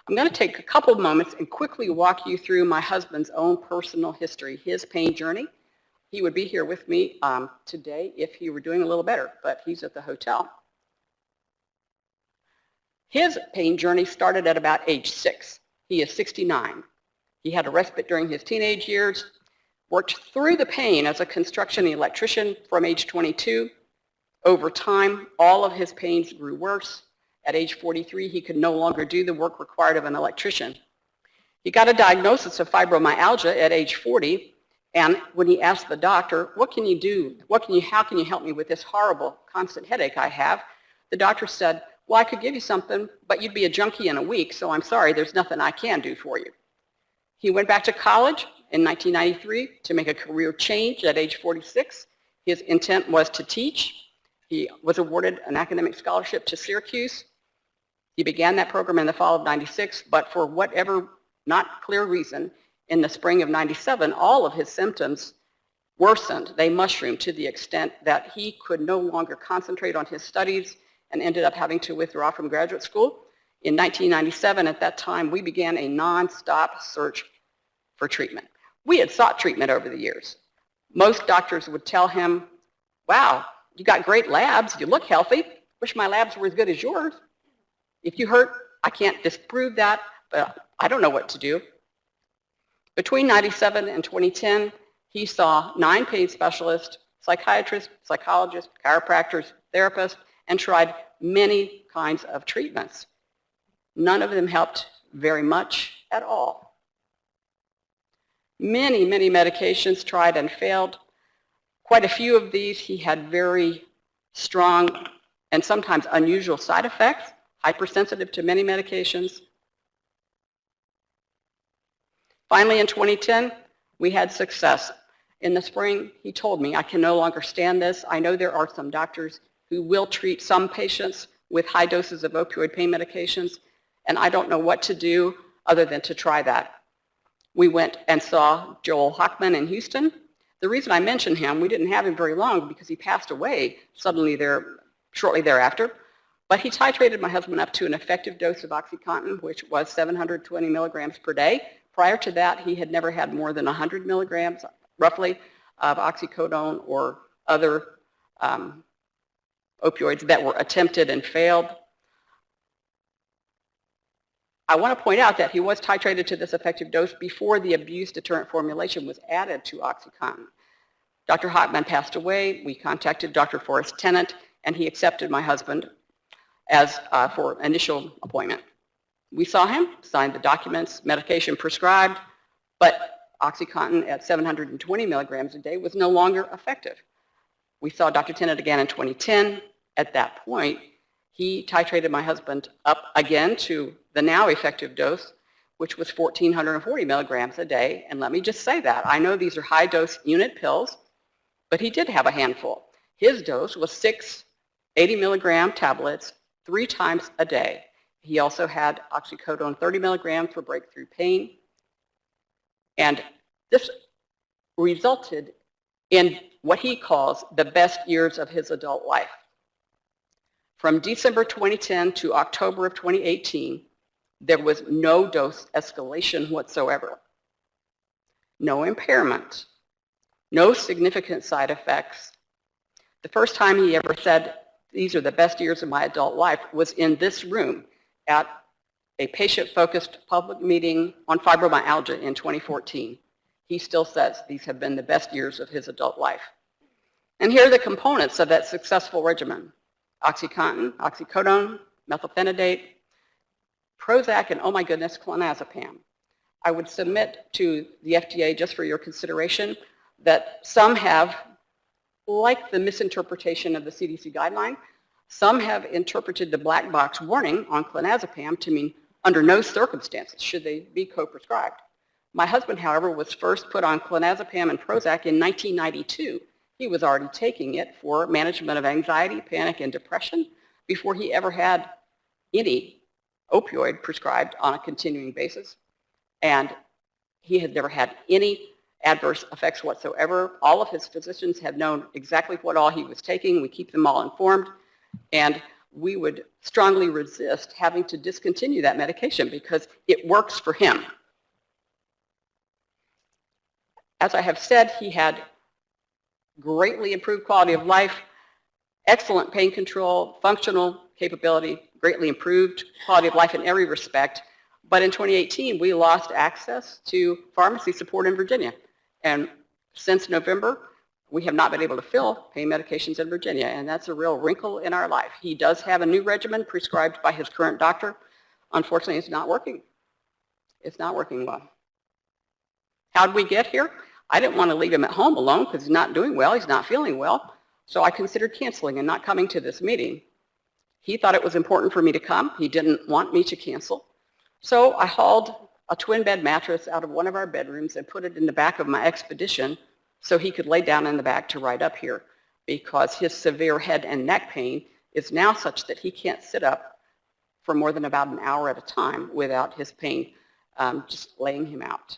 I'm going to take a couple of moments and quickly walk you through my husband's own personal history, his pain journey. He would be here with me today if he were doing a little better, but he's at the hotel. His pain journey started at about age 6. He is 69. He had a respite during his teenage years, worked through the pain as a construction electrician from age 22. Over time, all of his pains grew worse. At age 43, he could no longer do the work required of an electrician. He got a diagnosis of fibromyalgia at age 40, and when he asked the doctor, what can you do? How can you help me with this horrible constant headache I have? The doctor said, well, I could give you something, but you'd be a junkie in a week, so I'm sorry, there's nothing I can do for you. He went back to college in 1993 to make a career change at age 46. His intent was to teach. He was awarded an academic scholarship to Syracuse. He began that program in the fall of 96, but for whatever not clear reason, in the spring of 97, all of his symptoms worsened. They mushroomed to the extent that he could no longer concentrate on his studies and ended up having to withdraw from graduate school. In 1997, at that time, we began a nonstop search for treatment. We had sought treatment over the years. Most doctors would tell him, wow, you got great labs, you look healthy, wish my labs were as good as yours. If you hurt, I can't disprove that, but I don't know what to do. Between 97 and 2010, he saw 9 pain specialists, psychiatrists, psychologists, chiropractors, therapists, and tried many kinds of treatments. None of them helped very much at all. Many, many medications tried and failed. Quite a few of these he had very strong and sometimes unusual side effects, hypersensitive to many medications. Finally, in 2010, we had success. In the spring, he told me, I can no longer stand this. I know there are some doctors who will treat some patients with high doses of opioid pain medications, and I don't know what to do other than to try that. We went and saw Joel Hochman in Houston. The reason I mention him, we didn't have him very long because he passed away shortly thereafter, but he titrated my husband up to an effective dose of OxyContin, which was 720 milligrams per day. Prior to that, he had never had more than 100 milligrams, roughly, of oxycodone or other opioids that were attempted and failed. I want to point out that he was titrated to this effective dose before the abuse deterrent formulation was added to OxyContin. Dr. Hochman passed away. We contacted Dr. Forrest Tennant, and he accepted my husband as for initial appointment. We saw him, signed the documents, medication prescribed, but OxyContin at 720 milligrams a day was no longer effective. We saw Dr. Tennant again in 2010. At that point, he titrated my husband up again to the now effective dose, which was 1,440 milligrams a day. And let me just say that. I know these are high-dose unit pills, but he did have a handful. His dose was 6 80-milligram tablets 3 times a day. He also had oxycodone 30 milligrams for breakthrough pain. And this resulted in what he calls the best years of his adult life. From December 2010 to October of 2018, there was no dose escalation whatsoever, no impairment, no significant side effects. The first time he ever said, these are the best years of my adult life, was in this room at a patient-focused public meeting on fibromyalgia in 2014. He still says these have been the best years of his adult life. And here are the components of that successful regimen: OxyContin, oxycodone, methylphenidate, Prozac, and oh my goodness, clonazepam. I would submit to the FDA, just for your consideration, that some have, like the misinterpretation of the CDC guideline, some have interpreted the black box warning on clonazepam to mean under no circumstances should they be co-prescribed. My husband, however, was first put on clonazepam and Prozac in 1992. He was already taking it for management of anxiety, panic, and depression before he ever had any opioid prescribed on a continuing basis. And he had never had any adverse effects whatsoever. All of his physicians have known exactly what all he was taking. We keep them all informed. And we would strongly resist having to discontinue that medication because it works for him. As I have said, he had greatly improved quality of life, excellent pain control, functional capability, greatly improved quality of life in every respect. But in 2018, we lost access to pharmacy support in Virginia. And since November, we have not been able to fill pain medications in Virginia, and that's a real wrinkle in our life. He does have a new regimen prescribed by his current doctor. Unfortunately, it's not working. It's not working well. How did we get here? I didn't want to leave him at home alone because he's not doing well, he's not feeling well. So I considered canceling and not coming to this meeting. He thought it was important for me to come. He didn't want me to cancel. So I hauled a twin bed mattress out of one of our bedrooms and put it in the back of my Expedition so he could lay down in the back to ride up here, because his severe head and neck pain is now such that he can't sit up for more than about an hour at a time without his pain just laying him out.